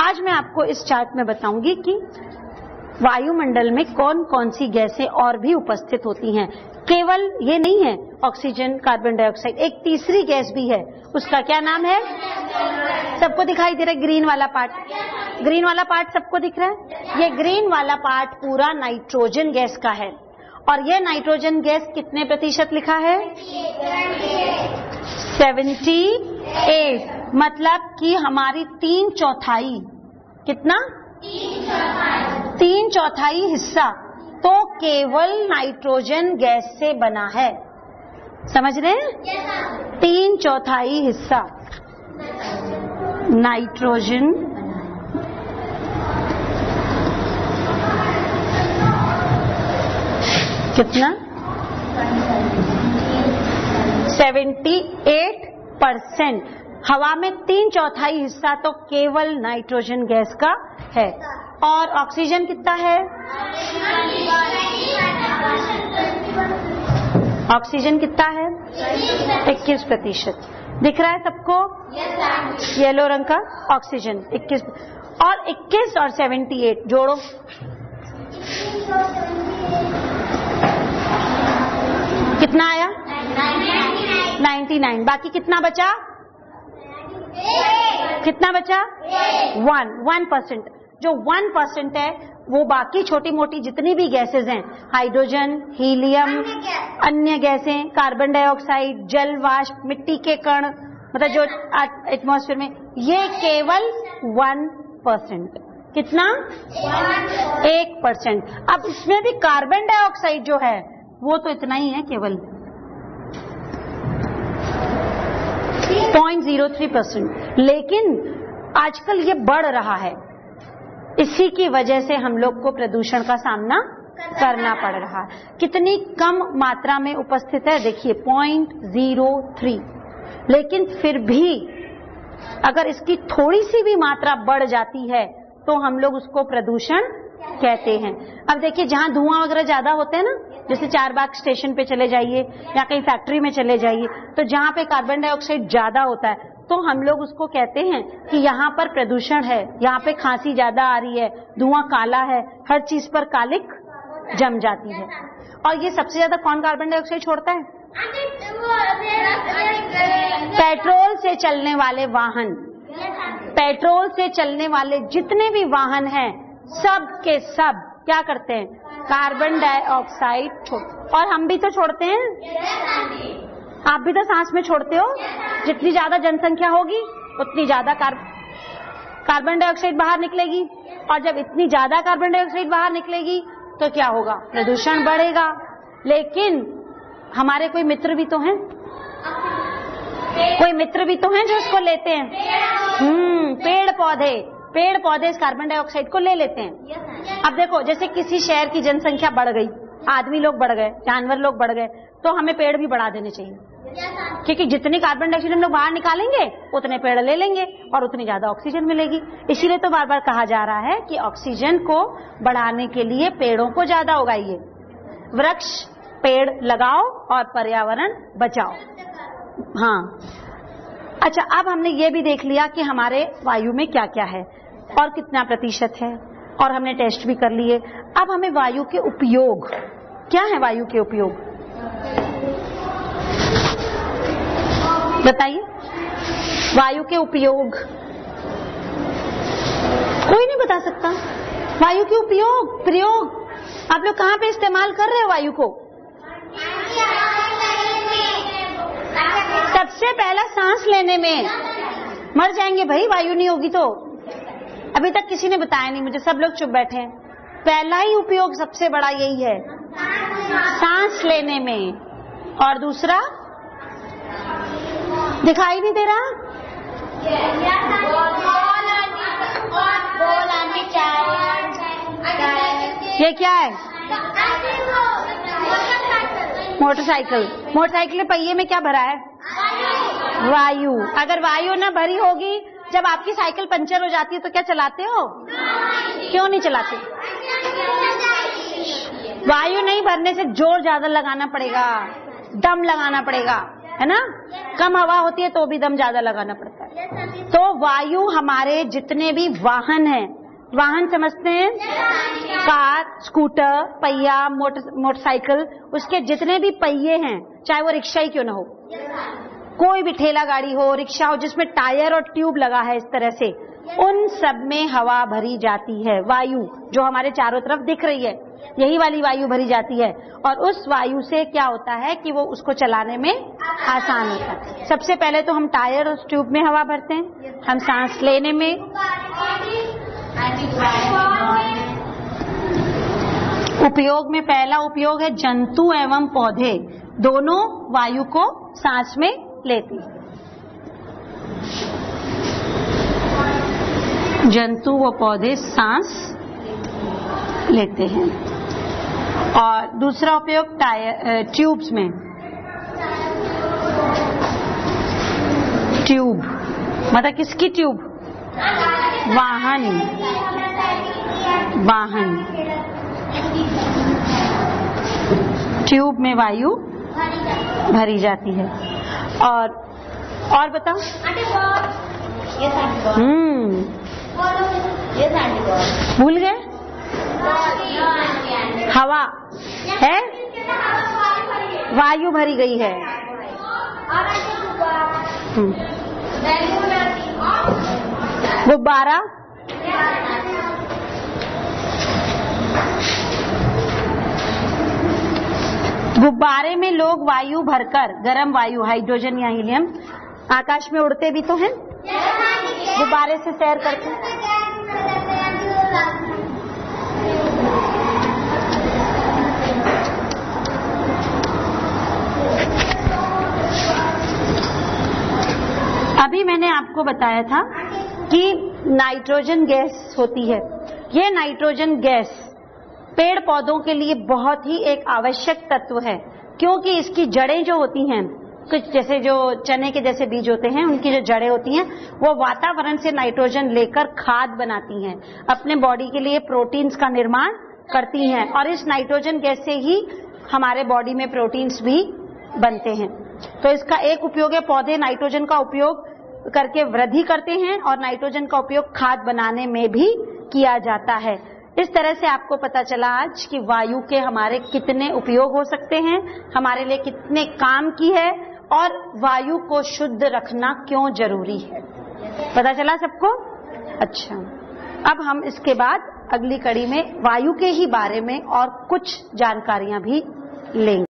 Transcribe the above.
आज मैं आपको इस चार्ट में बताऊंगी कि वायुमंडल में कौन कौन सी गैसें और भी उपस्थित होती हैं। केवल ये नहीं है ऑक्सीजन, कार्बन डाइऑक्साइड, एक तीसरी गैस भी है, उसका क्या नाम है? सबको दिखाई दे रहा है ग्रीन वाला पार्ट? ग्रीन वाला पार्ट सबको दिख रहा है? ये ग्रीन वाला पार्ट पूरा नाइट्रोजन गैस का है। और ये नाइट्रोजन गैस कितने प्रतिशत लिखा है? 78। मतलब कि हमारी 3/4, कितना? 3/4 हिस्सा तो केवल नाइट्रोजन गैस से बना है। समझ रहे हैं? 3/4 हिस्सा नाइट्रोजन कितना? 78%। हवा में 3/4 हिस्सा तो केवल नाइट्रोजन गैस का है। और ऑक्सीजन कितना है? ऑक्सीजन कितना है? 21%। दिख रहा है सबको? येलो रंग का ऑक्सीजन 21। और 21 और 78 जोड़ो, कितना आया? 99। बाकी कितना बचा? कितना बचा? 1%। जो 1% है वो बाकी छोटी मोटी जितनी भी गैसेज हैं, हाइड्रोजन, हीलियम, अन्य गैसें, कार्बन डाइऑक्साइड, जल वाष्प, मिट्टी के कण, मतलब जो एटमॉस्फेयर में, ये केवल 1%। कितना? 1%। अब इसमें भी कार्बन डाइऑक्साइड जो है वो तो इतना ही है, केवल 0.03%। लेकिन आजकल ये बढ़ रहा है, इसी की वजह से हम लोग को प्रदूषण का सामना करना पड़ रहा है। कितनी कम मात्रा में उपस्थित है देखिए, 0.03। लेकिन फिर भी अगर इसकी थोड़ी सी भी मात्रा बढ़ जाती है तो हम लोग उसको प्रदूषण कहते हैं। अब देखिए, जहां धुआं वगैरह ज्यादा होते हैं ना, जैसे चारबाग स्टेशन पे चले जाइए या कहीं फैक्ट्री में चले जाइए, तो जहां पे कार्बन डाइऑक्साइड ज्यादा होता है तो हम लोग उसको कहते हैं कि यहाँ पर प्रदूषण है, यहाँ पे खांसी ज्यादा आ रही है, धुआं काला है, हर चीज पर कालिक जम जाती है। और ये सबसे ज्यादा कौन कार्बन डाइऑक्साइड छोड़ता है? पेट्रोल से चलने वाले वाहन, पेट्रोल से चलने वाले जितने भी वाहन हैं, सब के सब क्या करते हैं? कार्बन डाइऑक्साइड और हम भी तो छोड़ते हैं। आप भी तो सांस में छोड़ते हो। जितनी ज्यादा जनसंख्या होगी उतनी ज्यादा कार्बन डाइऑक्साइड बाहर निकलेगी, और जब इतनी ज्यादा कार्बन डाइऑक्साइड बाहर निकलेगी तो क्या होगा? प्रदूषण बढ़ेगा। लेकिन हमारे कोई मित्र भी तो हैं, कोई मित्र भी तो हैं जो इसको लेते हैं। पेड़ पौधे इस कार्बन डाइऑक्साइड को ले लेते हैं। अब देखो, जैसे किसी शहर की जनसंख्या बढ़ गई, आदमी लोग बढ़ गए, जानवर लोग बढ़ गए, तो हमें पेड़ भी बढ़ा देने चाहिए, क्योंकि जितनी कार्बन डाइऑक्साइड हम लोग बाहर निकालेंगे उतने पेड़ ले लेंगे और उतनी ज्यादा ऑक्सीजन मिलेगी। इसीलिए तो बार बार कहा जा रहा है कि ऑक्सीजन को बढ़ाने के लिए पेड़ों को ज्यादा उगाइए, वृक्ष पेड़ लगाओ और पर्यावरण बचाओ। हाँ, अच्छा, अब हमने ये भी देख लिया कि हमारे वायु में क्या क्या है और कितना प्रतिशत है, और हमने टेस्ट भी कर लिए। अब हमें वायु के उपयोग, क्या है वायु के उपयोग बताइए? वायु के उपयोग कोई नहीं बता सकता। वायु के उपयोग, प्रयोग, आप लोग कहाँ पे इस्तेमाल कर रहे हो वायु को? सबसे पहला सांस लेने में। मर जाएंगे भाई वायु नहीं होगी तो। अभी तक किसी ने बताया नहीं मुझे, सब लोग चुप बैठे हैं। पहला ही उपयोग सबसे बड़ा यही है, सांस लेने में। और दूसरा दिखाई नहीं दे रहा? ये क्या है? मोटरसाइकिल। मोटरसाइकिल के पहिए में क्या भरा है? वायु। अगर वायु ना भरी होगी, जब आपकी साइकिल पंचर हो जाती है तो क्या चलाते हो? क्यों नहीं चलाते? वायु नहीं भरने से जोर ज्यादा लगाना पड़ेगा, दम लगाना पड़ेगा। है ना? कम हवा होती है तो भी दम ज्यादा लगाना पड़ता है। तो वायु हमारे जितने भी वाहन हैं, वाहन समझते हैं, कार, स्कूटर, पहिया, मोटरसाइकिल, उसके जितने भी पहिए हैं, चाहे वो रिक्शा ही क्यों ना हो, कोई भी ठेला गाड़ी हो, रिक्शा हो जिसमें टायर और ट्यूब लगा है इस तरह से, उन सब में हवा भरी जाती है। वायु जो हमारे चारों तरफ दिख रही है, यही वाली वायु भरी जाती है। और उस वायु से क्या होता है कि वो उसको चलाने में आसान होता है। सबसे पहले तो हम टायर और ट्यूब में हवा भरते हैं, हम सांस लेने में, उपयोग में पहला उपयोग है जंतु एवं पौधे दोनों वायु को सांस में लेते हैं। जंतु व पौधे सांस लेते हैं। और दूसरा उपयोग ट्यूब्स में, ट्यूब मतलब किसकी ट्यूब? वाहन, वाहन, ट्यूब में वायु भरी जाती है। और बताओ। भूल गए? हवा है, वायु भरी गई है। गुब्बारा, गुब्बारे में लोग वायु भरकर, गर्म वायु, हाइड्रोजन या हीलियम, आकाश में उड़ते भी तो हैं, गुब्बारे से सैर करते हैं। अभी मैंने आपको बताया था कि नाइट्रोजन गैस होती है। ये नाइट्रोजन गैस पेड़ पौधों के लिए बहुत ही एक आवश्यक तत्व है, क्योंकि इसकी जड़ें जो होती हैं, कुछ जैसे जो चने के जैसे बीज होते हैं, उनकी जो जड़ें होती हैं वो वातावरण से नाइट्रोजन लेकर खाद बनाती हैं, अपने बॉडी के लिए प्रोटीन्स का निर्माण करती हैं, और इस नाइट्रोजन गैस से ही हमारे बॉडी में प्रोटीन्स भी बनते हैं। तो इसका एक उपयोग है, पौधे नाइट्रोजन का उपयोग करके वृद्धि करते हैं और नाइट्रोजन का उपयोग खाद बनाने में भी किया जाता है। इस तरह से आपको पता चला आज कि वायु के हमारे कितने उपयोग हो सकते हैं, हमारे लिए कितने काम की है, और वायु को शुद्ध रखना क्यों जरूरी है। पता चला सबको? अच्छा, अब हम इसके बाद अगली कड़ी में वायु के ही बारे में और कुछ जानकारियां भी लेंगे।